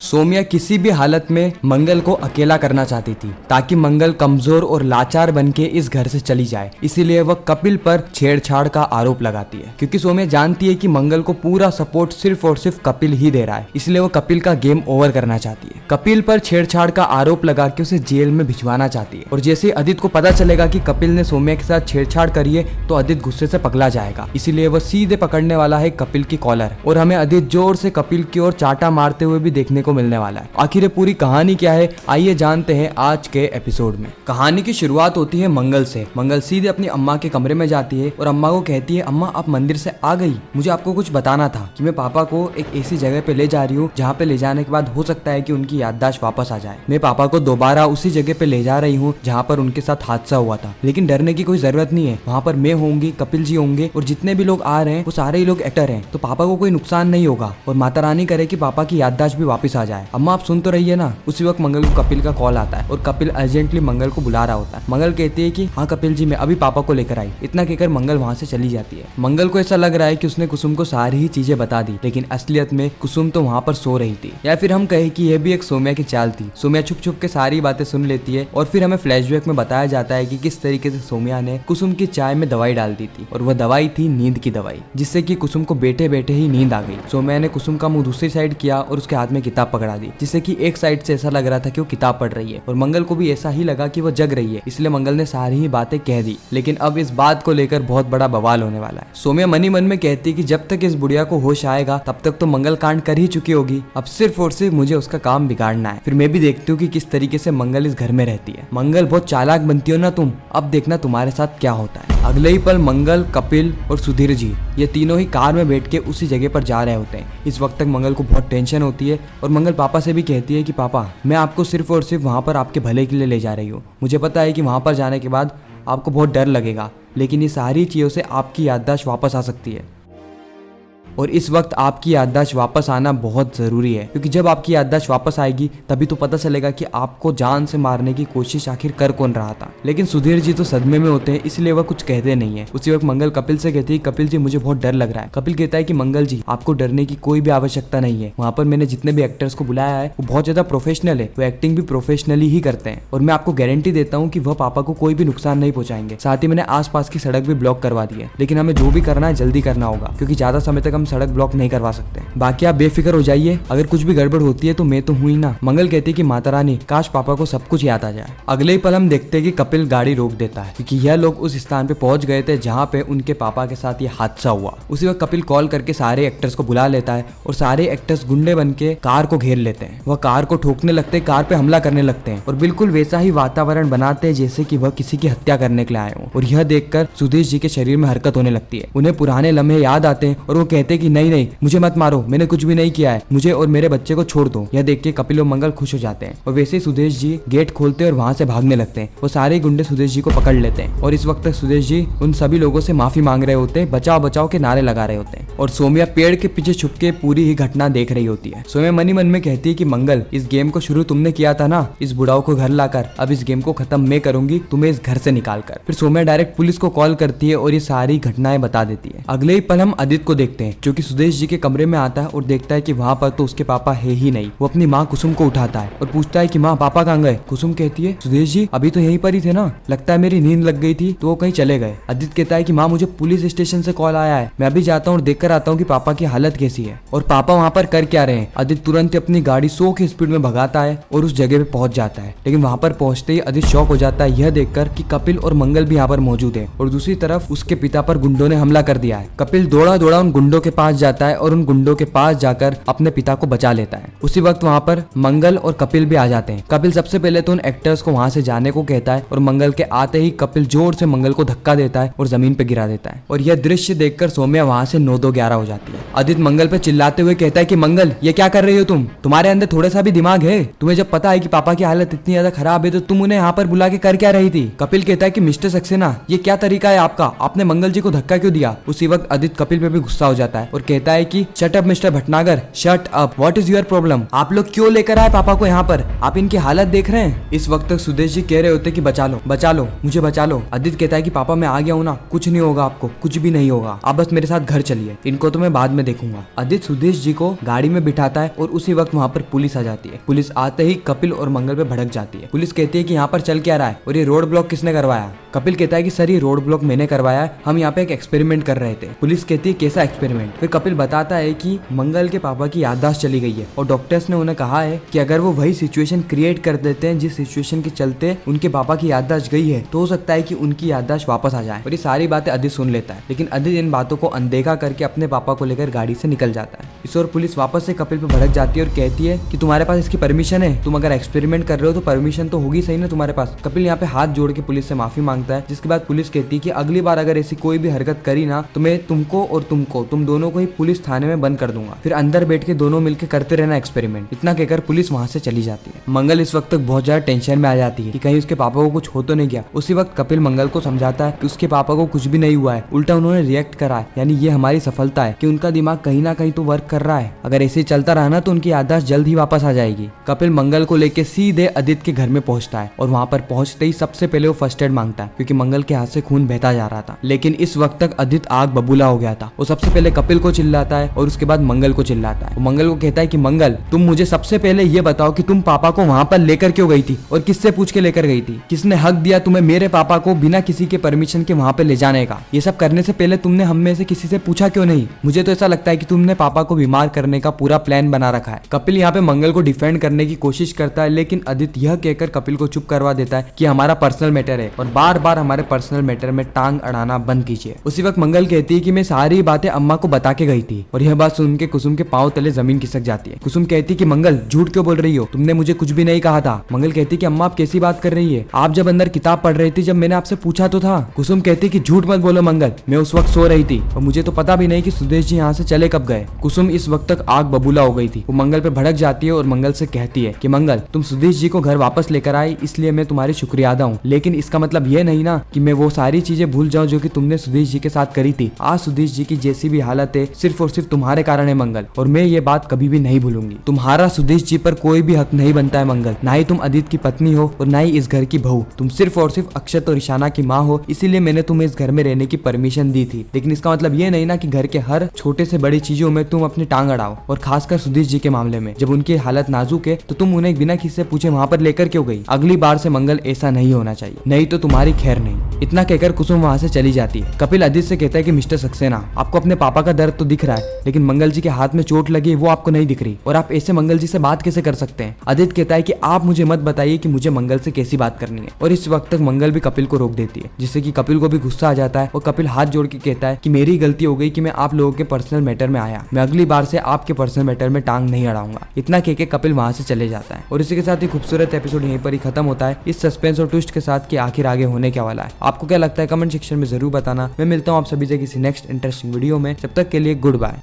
सौम्या किसी भी हालत में मंगल को अकेला करना चाहती थी ताकि मंगल कमजोर और लाचार बनके इस घर से चली जाए। इसीलिए वह कपिल पर छेड़छाड़ का आरोप लगाती है क्योंकि सौम्या जानती है कि मंगल को पूरा सपोर्ट सिर्फ और सिर्फ कपिल ही दे रहा है, इसलिए वो कपिल का गेम ओवर करना चाहती है। कपिल पर छेड़छाड़ का आरोप लगा के उसे जेल में भिजवाना चाहती है और जैसे आदित्य को पता चलेगा कि कपिल ने सौम्या के साथ छेड़छाड़ करी है तो आदित्य गुस्से से पगला जाएगा, इसीलिए वह सीधे पकड़ने वाला है कपिल की कॉलर और हमें आदित्य जोर से कपिल की ओर चाटा मारते हुए भी देखने को मिलने वाला है। आखिर ये पूरी कहानी क्या है, आइए जानते हैं आज के एपिसोड में। कहानी की शुरुआत होती है मंगल से। मंगल सीधे अपनी अम्मा के कमरे में जाती है और अम्मा को कहती है, अम्मा आप मंदिर से आ गई, मुझे आपको कुछ बताना था कि मैं पापा को एक ऐसी जगह पे ले जा रही हूँ जहाँ पे ले जाने के बाद हो सकता है कि उनकी याददाश्त वापस आ जाए। मैं पापा को दोबारा उसी जगह पे ले जा रही हूँ जहाँ पर उनके साथ हादसा हुआ था, लेकिन डरने की कोई जरूरत नहीं है। वहाँ पर मैं होंगी, कपिल जी होंगे और जितने भी लोग आ रहे हैं वो सारे ही लोग एक्टर हैं, तो पापा को कोई नुकसान नहीं होगा और माता रानी करे कि पापा की याददाश्त भी वापस आ जाए। अम्मा आप सुन तो रही है ना। उसी वक्त मंगल को कपिल का कॉल आता है और कपिल अर्जेंटली मंगल को बुला रहा होता है। मंगल कहती है कि हाँ कपिल जी मैं अभी पापा को लेकर आई। इतना कहकर मंगल वहाँ से चली जाती है। मंगल को ऐसा लग रहा है कि उसने कुसुम को सारी ही चीजें बता दी, लेकिन असलियत में कुसुम तो वहाँ पर सो रही थी, या फिर हम कहे कि यह भी एक सौम्या की चाल थी। सौम्या छुप छुप के सारी बातें सुन लेती है और फिर हमें फ्लैशबैक में बताया जाता है कि किस तरीके से सौम्या ने कुसुम की चाय में दवाई डाल दी थी और वह दवाई थी नींद की दवाई, जिससे कि कुसुम को बैठे बैठे ही नींद आ गई। सौम्या ने कुसुम का मुंह दूसरी साइड किया और उसके हाथ में किताब पकड़ा दी, जिससे कि एक साइड से ऐसा लग रहा था कि वो किताब पढ़ रही है और मंगल को भी ऐसा ही लगा कि वो जग रही है, इसलिए मंगल ने सारी ही बातें कह दी। लेकिन अब इस बात को लेकर बहुत बड़ा बवाल होने वाला है। सौम्या मनी मन में कहती कि जब तक इस बुढ़िया को होश आएगा तब तक तो मंगल कांड कर ही चुकी होगी, अब सिर्फ और सिर्फ मुझे उसका काम बिगाड़ना है। फिर मैं भी देखती हूँ कि किस तरीके से मंगल इस घर में रहती है। मंगल बहुत चालाक बनती हो ना तुम, अब देखना तुम्हारे साथ क्या होता है। अगले ही पल मंगल, कपिल और सुधीर जी ये तीनों ही कार में बैठ के उसी जगह पर जा रहे होते हैं। इस वक्त तक मंगल को बहुत टेंशन होती है और मंगल पापा से भी कहती है कि पापा मैं आपको सिर्फ और सिर्फ वहाँ पर आपके भले के लिए ले जा रही हूँ। मुझे पता है कि वहाँ पर जाने के बाद आपको बहुत डर लगेगा, लेकिन ये सारी चीज़ों से आपकी याददाश्त वापस आ सकती है और इस वक्त आपकी याददाश्त वापस आना बहुत ज़रूरी है, क्योंकि जब आपकी याददाश्त वापस आएगी तभी तो पता चलेगा कि आपको जान से मारने की कोशिश आखिर कर कौन रहा था। लेकिन सुधीर जी तो सदमे में होते हैं, इसलिए वह कुछ कहते नहीं है। उसी वक्त मंगल कपिल से कहती है, कपिल जी मुझे बहुत डर लग रहा है। कपिल कहता है कि मंगल जी आपको डरने की कोई भी आवश्यकता नहीं है, वहाँ पर मैंने जितने भी एक्टर्स को बुलाया है वो बहुत ज़्यादा प्रोफेशनल है, वो एक्टिंग भी प्रोफेशनली ही करते हैं और मैं आपको गारंटी देता हूँ कि वह पापा को कोई भी नुकसान नहीं पहुँचाएंगे। साथ ही मैंने आसपास की सड़क भी ब्लॉक करवा दी है, लेकिन हमें जो भी करना है जल्दी करना होगा, क्योंकि ज़्यादा समय तक हम सड़क ब्लॉक नहीं करवा सकते। बाकी आप बेफिक्र हो जाइए, अगर कुछ भी गड़बड़ होती है तो मैं तो हुई ना। मंगल कहती है कि माता रानी काश पापा को सब कुछ याद आ जाए। अगले ही पल हम देखते हैं कि कपिल गाड़ी रोक देता है, क्योंकि यह लोग उस स्थान पे पहुंच गए थे जहां पे उनके पापा के साथ ये हादसा हुआ। उसी वक्त कपिल कॉल करके सारे एक्टर्स को बुला लेता है और सारे एक्टर्स गुंडे बन के कार को घेर लेते हैं। वह कार को ठोकने लगते हैं, कार पे हमला करने लगते हैं और बिल्कुल वैसा ही वातावरण बनाते हैं जैसे कि वह किसी की हत्या करने के लिए आए हों। और यह देखकर सुधीर जी के शरीर में हरकत होने लगती है। उन्हें पुराने लम्हे याद आते हैं और वो कहते हैं कि नहीं नहीं मुझे मत मारो, मैंने कुछ भी नहीं किया है, मुझे और मेरे बच्चे को छोड़ दो। यह देख के कपिल और मंगल खुश हो जाते हैं और वैसे ही सुदेश जी गेट खोलते हैं और वहां से भागने लगते हैं। वो सारे गुंडे सुदेश जी को पकड़ लेते हैं और इस वक्त सुदेश जी उन सभी लोगों से माफी मांग रहे होते हैं, बचाओ बचाओ के नारे लगा रहे होते हैं और सौम्या पेड़ के पीछे छुप के पूरी ही घटना देख रही होती है। सौम्या मनी मन में कहती है कि मंगल इस गेम को शुरू तुमने किया था ना, इस बुढ़ाओ को घर लाकर, अब इस गेम को खत्म मैं करूंगी तुम्हें इस घर से निकाल कर। फिर सौम्या डायरेक्ट पुलिस को कॉल करती है और ये सारी घटनाएं बता देती है। अगले ही पल हम आदित्य को देखते हैं जो कि सुदेश जी के कमरे में आता है और देखता है कि वहाँ पर तो उसके पापा है ही नहीं। वो अपनी माँ कुसुम को उठाता है और पूछता है कि माँ पापा कहाँ गए। कुसुम कहती है सुदेश जी अभी तो यहीं पर ही थे ना, लगता है मेरी नींद लग गई थी तो वो कहीं चले गए। आदित्य कहता है कि माँ मुझे पुलिस स्टेशन से कॉल आया है, मैं अभी जाता हूँ और देख कर आता हूँ कि पापा की हालत कैसी है और पापा वहाँ पर कर क्या रहे हैं। आदित्य तुरंत अपनी गाड़ी 100 की स्पीड में भगाता है और उस जगह पे पहुंच जाता है, लेकिन वहाँ पर पहुंचते ही आदित्य शॉक हो जाता है यह देखकर कि कपिल और मंगल भी यहाँ पर मौजूद है और दूसरी तरफ उसके पिता पर गुंडों ने हमला कर दिया है। कपिल दौड़ा दौड़ा उन गुंडों के पास जाता है और उन गुंडों के पास जाकर अपने पिता को बचा लेता है। उसी वक्त वहाँ पर मंगल और कपिल भी आ जाते हैं। कपिल सबसे पहले तो उन एक्टर्स को वहाँ से जाने को कहता है और मंगल के आते ही कपिल जोर से मंगल को धक्का देता है और जमीन पे गिरा देता है और यह दृश्य देखकर सौम्या वहाँ से 9-2-11 हो जाती है। आदित्य मंगल पे चिल्लाते हुए कहता है कि मंगल ये क्या कर रही हो तुम, तुम्हारे अंदर थोड़ा सा भी दिमाग है, तुम्हें जब पता है कि पापा की हालत इतनी ज्यादा खराब है तो तुम उन्हें यहाँ पर बुला के कर क्या रही थी। कपिल कहता है कि मिस्टर सक्सेना ये क्या तरीका है आपका, आपने मंगल जी को धक्का क्यों दिया। उसी वक्त आदित्य कपिल पे भी गुस्सा हो जाता जाता है और कहता है कि shut up mister Bhatnagar, shut up, what is your problem? आप लोग क्यों लेकर आए पापा को यहाँ पर? आप इनकी हालत देख रहे हैं? इस वक्त तक सुदेश जी कह रहे होते कि बचा लो, मुझे बचा लो। आदित्य कहता है कि पापा मैं आ गया हूँ ना, कुछ नहीं होगा आपको, कुछ भी नहीं होगा, आप बस मेरे साथ घर चलिए, इनको तो मैं बाद में देखूंगा। आदित्य सुदेश जी को गाड़ी में बिठाता है और उसी वक्त वहाँ पर पुलिस आ जाती है। पुलिस आते ही कपिल और मंगल पे भड़क जाती है। पुलिस कहती है कि यहाँ पर चल क्या रहा है और ये रोड ब्लॉक किसने करवाया? कपिल कहता है कि सर ये रोड ब्लॉक मैंने करवाया है, हम यहाँ पे एक एक्सपेरिमेंट कर रहे थे। पुलिस कहती है कैसा एक्सपेरिमेंट? फिर कपिल बताता है कि मंगल के पापा की याददाश्त चली गई है और डॉक्टर्स ने उन्हें कहा है कि अगर वो वही सिचुएशन क्रिएट कर देते हैं जिस सिचुएशन के चलते उनके पापा की याददाश्त गई है, तो हो सकता है कि उनकी याददाश्त वापस आ जाए। और ये सारी बातें आदित्य सुन लेता है, लेकिन आदित्य इन बातों को अनदेखा करके अपने पापा को लेकर गाड़ी से निकल जाता है। इस ओर पुलिस वापस से कपिल पे भड़क जाती है और कहती है कि तुम्हारे पास इसकी परमिशन है, तुम अगर एक्सपेरिमेंट कर रहे हो तो परमिशन तो होगी सही ना तुम्हारे पास। कपिल यहाँ पे हाथ जोड़ के पुलिस से माफी मांगता है, जिसके बाद पुलिस कहती है कि अगली बार अगर ऐसी कोई भी हरकत करी ना तो मैं तुमको और तुम दोनों को ही पुलिस थाने में बंद कर दूंगा, फिर अंदर बैठ के दोनों मिलकर करते रहना एक्सपेरिमेंट। इतना कहकर पुलिस वहां से चली जाती है। मंगल इस वक्त तक बहुत ज्यादा टेंशन में आ जाती है कि कहीं उसके पापा को कुछ हो तो नहीं गया। उसी वक्त कपिल मंगल को समझाता है कि उसके पापा को कुछ भी नहीं हुआ है, उल्टा उन्होंने रिएक्ट करा है, यानी ये हमारी सफलता है कि उनका दिमाग कहीं ना कहीं तो वर्क कर रहा है। अगर ऐसे चलता रहा ना तो उनकी याददाश्त जल्द ही वापस आ जाएगी। कपिल मंगल को लेकर सीधे आदित्य के घर में पहुंचता है और वहां पर पहुंचते ही सबसे पहले वो फर्स्ट एड मांगता है, क्योंकि मंगल के हाथ से खून बहता जा रहा था। लेकिन इस वक्त तक आदित्य आग बबूला हो गया था। वो सबसे पहले कपिल को चिल्लाता है और उसके बाद मंगल को चिल्लाता है। वो मंगल को कहता है कि मंगल तुम मुझे सबसे पहले ये बताओ कि तुम पापा को वहां पर लेकर क्यों गई थी और किससे पूछ के लेकर गई थी? किसने हक दिया तुम्हें मेरे पापा को बिना किसी के परमिशन के वहां पे ले जाने का? ये सब करने से पहले तुमने हम में से किसी से पूछा क्यों नहीं? मुझे तो ऐसा लगता है कि तुमने पापा को बीमार करने का पूरा प्लान बना रखा है। कपिल यहाँ पे मंगल को डिफेंड करने की कोशिश करता है, लेकिन आदित्य यह कहकर कपिल को चुप करवा देता है कि हमारा पर्सनल मैटर है और बार बार हमारे पर्सनल मैटर में टांग अड़ाना बंद कीजिए। उसी वक्त मंगल कहती है कि मैं सारी बातें अम्मा को बता के गई थी, और यह बात सुन के कुसुम के पांव तले जमीन खिसक जाती है। कुसुम कहती है कि मंगल झूठ क्यों बोल रही हो, तुमने मुझे कुछ भी नहीं कहा था। मंगल कहती है कि अम्मा आप कैसी बात कर रही है, आप जब अंदर किताब पढ़ रही थी, जब मैंने आपसे पूछा तो था। कुसुम कहती है कि झूठ मत बोलो मंगल, मैं उस वक्त सो रही थी और मुझे तो पता भी नहीं कि सुदेश जी यहाँ से चले कब गए। कुसुम इस वक्त तक आग बबूला हो गई थी। वो मंगल पे भड़क जाती है और मंगल से कहती है कि मंगल तुम सुदेश जी को घर वापस लेकर आई, इसलिए मैं तुम्हारी शुक्रिया अदा हूँ, लेकिन इसका मतलब ये नहीं ना कि मैं वो सारी चीजें भूल जाऊँ जो कि तुमने सुदेश जी के साथ करी थी। आज सुदेश जी की जैसी भी हालत है सिर्फ और सिर्फ तुम्हारे कारण है मंगल, और मैं ये बात कभी भी नहीं भूलूंगी। तुम्हारा सुदेश जी पर कोई भी हक नहीं बनता है मंगल, ना ही तुम आदित्य की पत्नी हो और ना ही इस घर की बहू। तुम सिर्फ और सिर्फ अक्षत और ईशाना की माँ हो, इसीलिए मैंने तुम्हें इस घर में रहने की परमिशन दी थी। लेकिन इसका मतलब ये नहीं ना कि घर के हर छोटे से बड़ी चीजों में तुम अपनी टांग अड़ाओ, और खासकर सुदेश जी के मामले में जब उनकी हालत नाजुक है तो तुम उन्हें बिना किसी से पूछे वहाँ पर लेकर क्यों गई? अगली बार से मंगल ऐसा नहीं होना चाहिए, नहीं तो तुम्हारी खैर नहीं। इतना कहकर कुसुम वहाँ से चली जाती है। कपिल आदित्य से कहता है कि मिस्टर सक्सेना, आपको अपने पापा का दर्द तो दिख रहा है, लेकिन मंगल जी के हाथ में चोट लगी वो आपको नहीं दिख रही, और आप ऐसे मंगल जी से बात कैसे कर सकते हैं? आदित्य कहता है कि आप मुझे मत बताइए कि मुझे मंगल से कैसी बात करनी है। और इस वक्त तक मंगल भी कपिल को रोक देती है, जिससे कि कपिल को भी गुस्सा आ जाता है और कपिल हाथ जोड़ के कहता है कि मेरी गलती हो गई कि मैं आप लोगों के पर्सनल मैटर में आया, मैं अगली बार से आपके पर्सनल मैटर में टांग नहीं अड़ाऊंगा। इतना कह के कपिल वहां से चले जाता है और इसी के साथ ही खूबसूरत एपिसोड यहीं पर ही खत्म होता है, इस सस्पेंस और ट्विस्ट के साथ कि आखिर आगे होने क्या वाला है। आपको क्या लगता है कमेंट सेक्शन में जरूर बताना। मैं मिलता हूँ आप सभी से किसी नेक्स्ट इंटरेस्टिंग वीडियो में, तब तक के लिए गुड बाय।